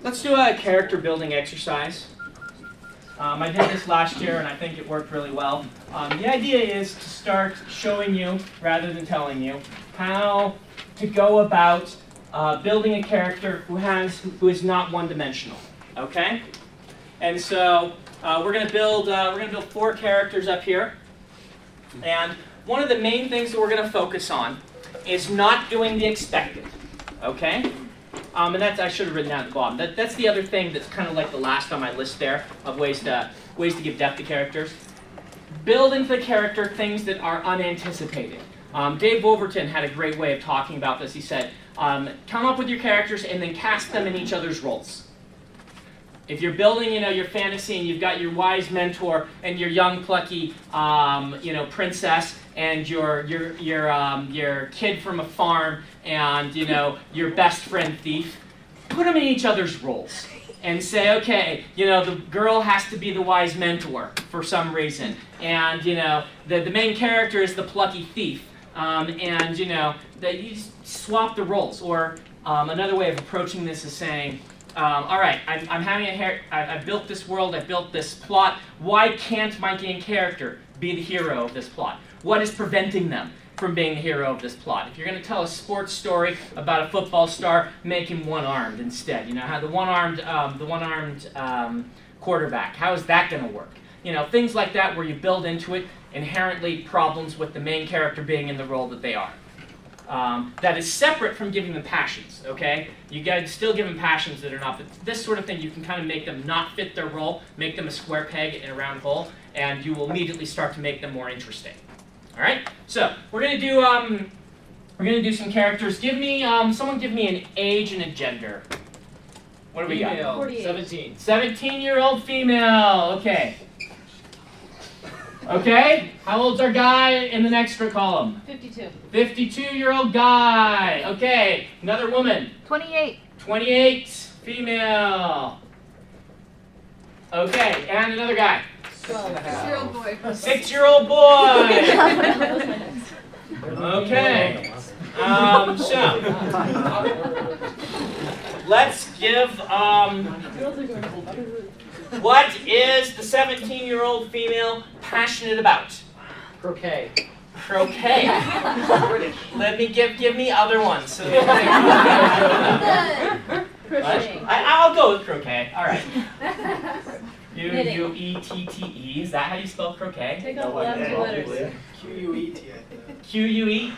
Let's do a character building exercise. I did this last year and I think it worked really well. The idea is to start showing you, rather than telling you, how to go about building a character who is not one-dimensional. Okay? And so we're going to build 4 characters up here. And one of the main things that we're going to focus on is not doing the expected. Okay? And that's, I should have written down at the bottom. That's the other thing that's kind of like the last on my list there of ways to give depth to characters. Build into the character things that are unanticipated. Dave Wolverton had a great way of talking about this. He said, come up with your characters and then cast them in each other's roles. If you're building, your fantasy and you've got your wise mentor and your young plucky, princess and your kid from a farm and your best friend thief, put them in each other's roles and say, okay, the girl has to be the wise mentor for some reason, and the main character is the plucky thief, and that you swap the roles. Or another way of approaching this is saying, all right, I've built this world, I've built this plot. Why can't my main character be the hero of this plot? What is preventing them from being the hero of this plot? If you're going to tell a sports story about a football star, make him one-armed instead. How the one-armed quarterback. How is that going to work? Things like that where you build into it inherently problems with the main character being in the role that they are. That is separate from giving them passions, okay? You got to still give them passions that are not, but this sort of thing, you can kind of make them not fit their role, make them a square peg in a round hole, and you will immediately start to make them more interesting. All right? So, we're going to do some characters. Someone give me an age and a gender. What do we got? 48. 17. 17-year-old female, okay. Okay, how old's our guy in the next column? 52. 52-year-old guy. Okay, another woman. 28. 28, female. Okay, and another guy. 6-year-old boy. 6-year-old boy. Okay. So let's give. What is the 17-year-old female passionate about? Croquet. Croquet. Let me give me other ones. So I'll go with croquet. All right. Q-U-E-T-T-E. Is that how you spell croquet? Take off the last 2 letters. Q-U-E-T. Q-U-E?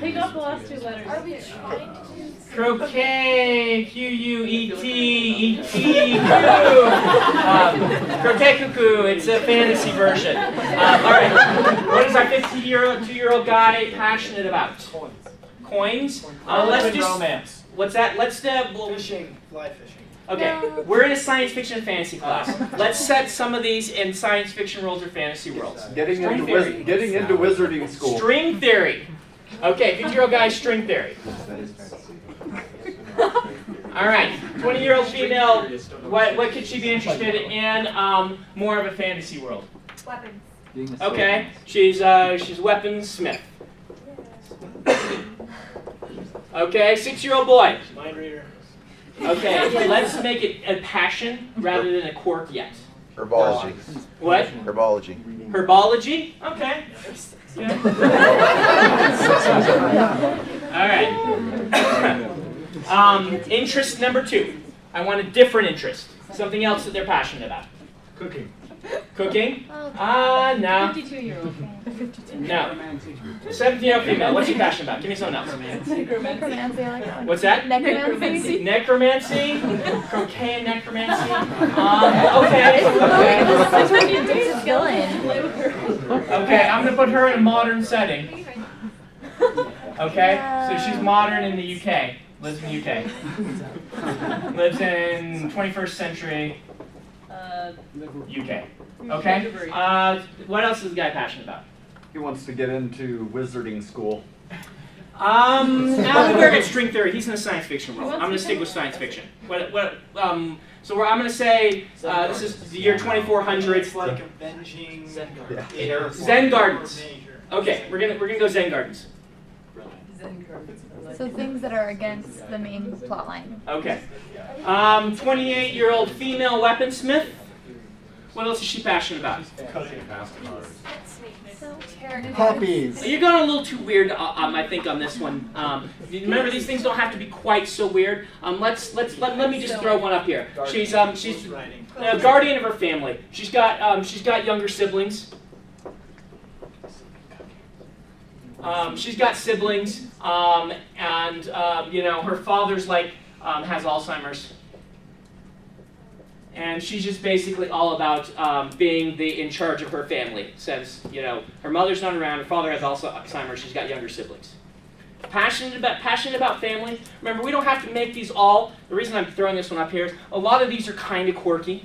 Take off the last 2 letters. Are we trying to do Croquet, Q-U-E-T-E-T-Q. Croquet cuckoo, it's a fantasy version. All right, what is our 52-year-old guy passionate about? Coins. Let's do romance. What's that? Let's Fishing, fly fishing. Okay, we're in a science fiction and fantasy class. Let's set some of these in science fiction worlds or fantasy worlds. Getting into wizarding school. String theory. Okay, 50-year-old guy, string theory. All right, 20-year-old female, what could she be interested in more of a fantasy world? weapons? Okay, she's weapons smith. Okay, 6-year-old boy. Mind reader. Okay, let's make it a passion rather than a quirk yet. Herbology. What? Herbology. Herbology? Okay. Yeah. All right. Interest number 2. I want a different interest. Something else that they're passionate about. Cooking. Cooking? No. 52-year-old. No. 17-year-old female. What's she passionate about? Give me something else. Necromancy. I like that one. What's that? Necromancy. Necromancy? Croquet and necromancy? Okay, I'm going to put her in a modern setting. Okay, so she's modern in the UK. Lives in the UK. Lives in 21st century UK. Okay? What else is the guy passionate about? He wants to get into wizarding school. I'm going to get string theory. He's in a science fiction world. I'm going to stick with science fiction. I'm going to say this is the year 2400. It's like avenging Zen gardens. Okay, we're gonna go Zen gardens. So things that are against the main plot line. Okay. 28-year-old female weaponsmith. What else is she passionate about? Puppies. You're going a little too weird, I think, on this one. Remember, these things don't have to be quite so weird. Let me just throw one up here. She's a guardian of her family. She's got younger siblings. She's got siblings, and you know, her father's like has Alzheimer's. And she's just basically all about being in charge of her family. Since, you know, her mother's not around, her father has Alzheimer's, she's got younger siblings. Passionate about family. Remember, we don't have to make these all. The reason I'm throwing this one up here is a lot of these are kind of quirky.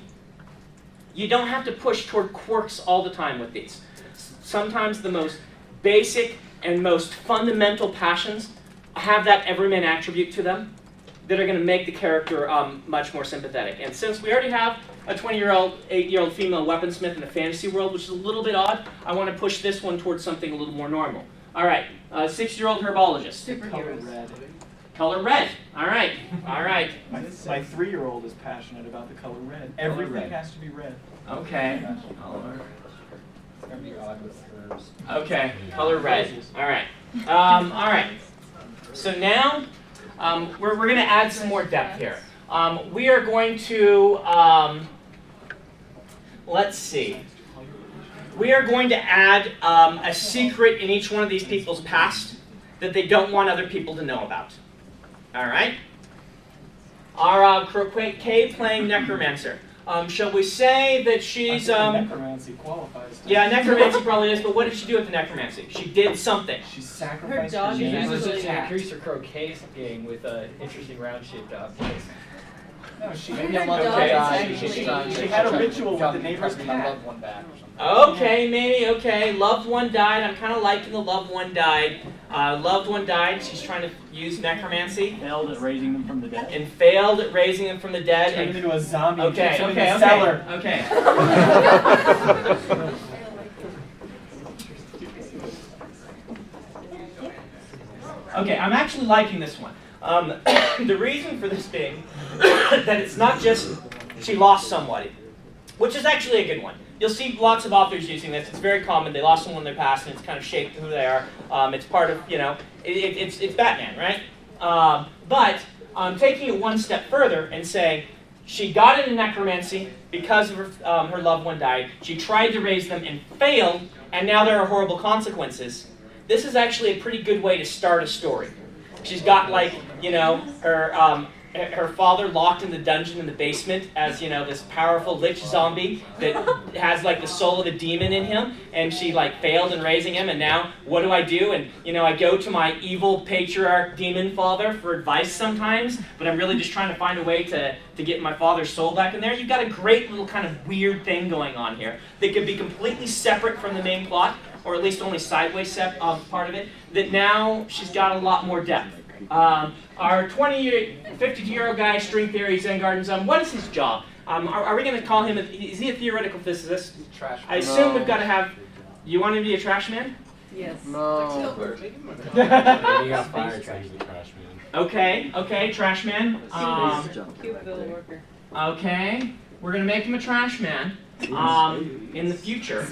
You don't have to push toward quirks all the time with these. Sometimes the most basic and most fundamental passions have that everyman attribute to them that are going to make the character much more sympathetic. And since we already have a 8-year-old female weaponsmith in the fantasy world, which is a little bit odd, I want to push this one towards something a little more normal. All right, 6-year-old herbologist. Superheroes. Color red. All right, all right. My 3-year-old is passionate about the color red. Everything has to be red. Okay. It's gonna be odd with hers. Okay, color red. All right. All right. So now we're going to add some more depth here. We are going to, let's see. We are going to add a secret in each one of these people's past that they don't want other people to know about. All right? Our croquet playing necromancer. Shall we say that she's... necromancy qualifies. Yeah, necromancy probably is, but what did she do with the necromancy? She did something. She sacrificed Her dog her is neighbors. usually to attacked. increase her croquet game with interesting round-shaped objects. No, she Maybe had her dog Okay. is She actually... had a ritual with the neighbor's My cat. loved one back or something. Okay, maybe, okay. Loved one died. I'm kind of liking the loved one died. Loved one died. She's trying to use necromancy. Failed at raising them from the dead. And failed at raising them from the dead. Turned And, him into a zombie. okay, keeps him in okay, the cellar. okay, okay. Okay, I'm actually liking this one. The reason for this being that it's not just she lost somebody, which is actually a good one. You'll see lots of authors using this. It's very common. They lost someone in their past, and it's kind of shaped who they are. It's part of, you know, it's Batman, right? But taking it one step further and saying she got into necromancy because of her loved one died. She tried to raise them and failed, and now there are horrible consequences. This is actually a pretty good way to start a story. She's got, like, you know, her father locked in the dungeon in the basement as, you know, this powerful lich zombie that has, like, the soul of a demon in him, and she, like, failed in raising him, and now what do? And, you know, I go to my evil patriarch demon father for advice sometimes, but I'm really just trying to find a way to get my father's soul back in there. You've got a great little kind of weird thing going on here that could be completely separate from the main plot, or at least only sideways part of it, that now she's got a lot more depth. Our 52-year-old guy, string theory, Zen Gardens, what is his job? Are we going to call him, is he a theoretical physicist? Trash. I assume we've got to have, you want him to be a trash man? Yes. No. Maybe he got fired so he's the trash man. Okay, trash man. Cute little worker. Okay, we're going to make him a trash man in the future.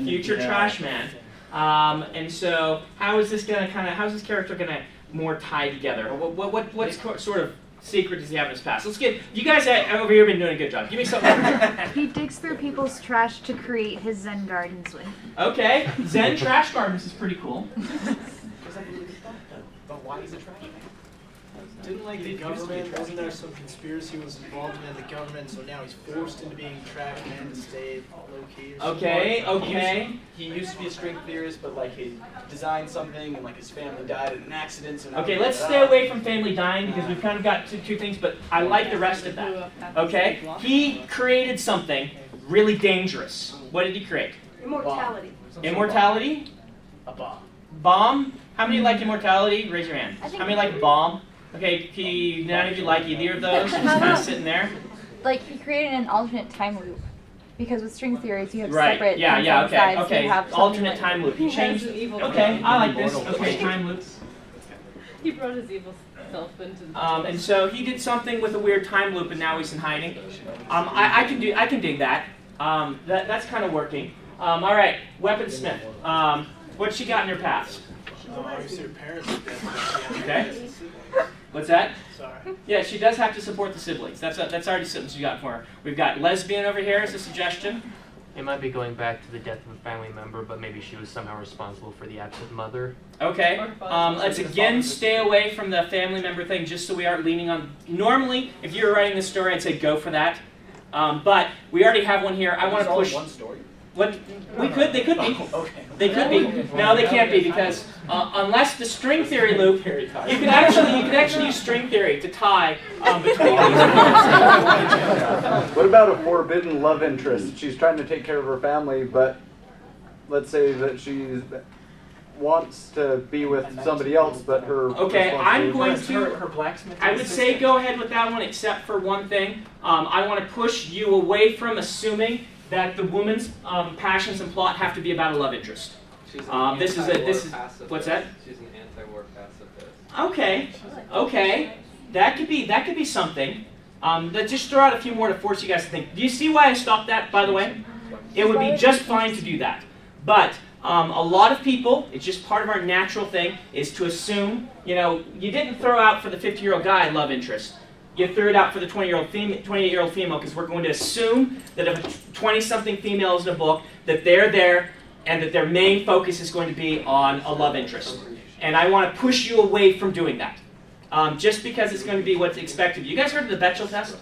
Future trash man. And so, how is this gonna how's this character gonna more tie together? What sort of secret does he have in his past? Let's get, you guys over here have been doing a good job. Give me something. He digs through people's trash to create his Zen gardens with. Okay, Zen Trash Gardens is pretty cool. But why is it trash man? Didn't like the government, wasn't there some conspiracy was involved in the government, so now he's forced into being trash man to stay low-key or something? Okay. He used to be a string theorist, but like he designed something and like his family died in an accident. So now Okay, let's stay away from family dying because we've kind of got two things, but I like the rest of that. Okay, he created something really dangerous. What did he create? Immortality. Immortality? A bomb. Bomb? How many like immortality? Raise your hand. I think- How many like bomb? Okay, none of you like either of those? Just kind of sitting there? Like, he created an alternate time loop. Because with string theories, you have Right, separate yeah, sides. okay. You have something Alternate like- time loop. He changed. Evil Okay, I like this. Immortal. Okay, time loops. He brought his evil self into the And so he did something with a weird time loop, and now he's in hiding. I can dig that. That's kind of working. All right, Weaponsmith. What's she got in her past? Obviously, her parents are dead. Okay. What's that? Sorry. Yeah, she does have to support the siblings. That's already something she got for her. We've got lesbian over here as a suggestion. It might be going back to the death of a family member, but maybe she was somehow responsible for the absent mother. Okay. Let's again stay away from the family member thing, just so we aren't leaning on. Normally, if you were writing this story, I'd say go for that. But we already have one here. I want to push. One story. What we could, they could be. Okay. They could be. No, they can't be because unless the string theory loop, you could actually use string theory to tie between these. What about a forbidden love interest? She's trying to take care of her family, but let's say that she wants to be with somebody else, but her Okay, I'm going Her to. blacksmith. I would say go ahead with that one, except for one thing. I want to push you away from assuming that the woman's passions and plot have to be about a love interest. This is what's that? She's an anti-war pacifist. Okay, okay, that could be something. Let's just throw out a few more to force you guys to think. Do you see why I stopped that? By the way, it would be just fine to do that, but a lot of people, it's just part of our natural thing, is to assume. You know, you didn't throw out for the 50-year-old guy love interest. You threw it out for the 28-year-old female, because we're going to assume that if a 20-something female is in a book, that they're there and that their main focus is going to be on a love interest. And I want to push you away from doing that, just because it's going to be what's expected of you. You guys heard of the Bechdel test?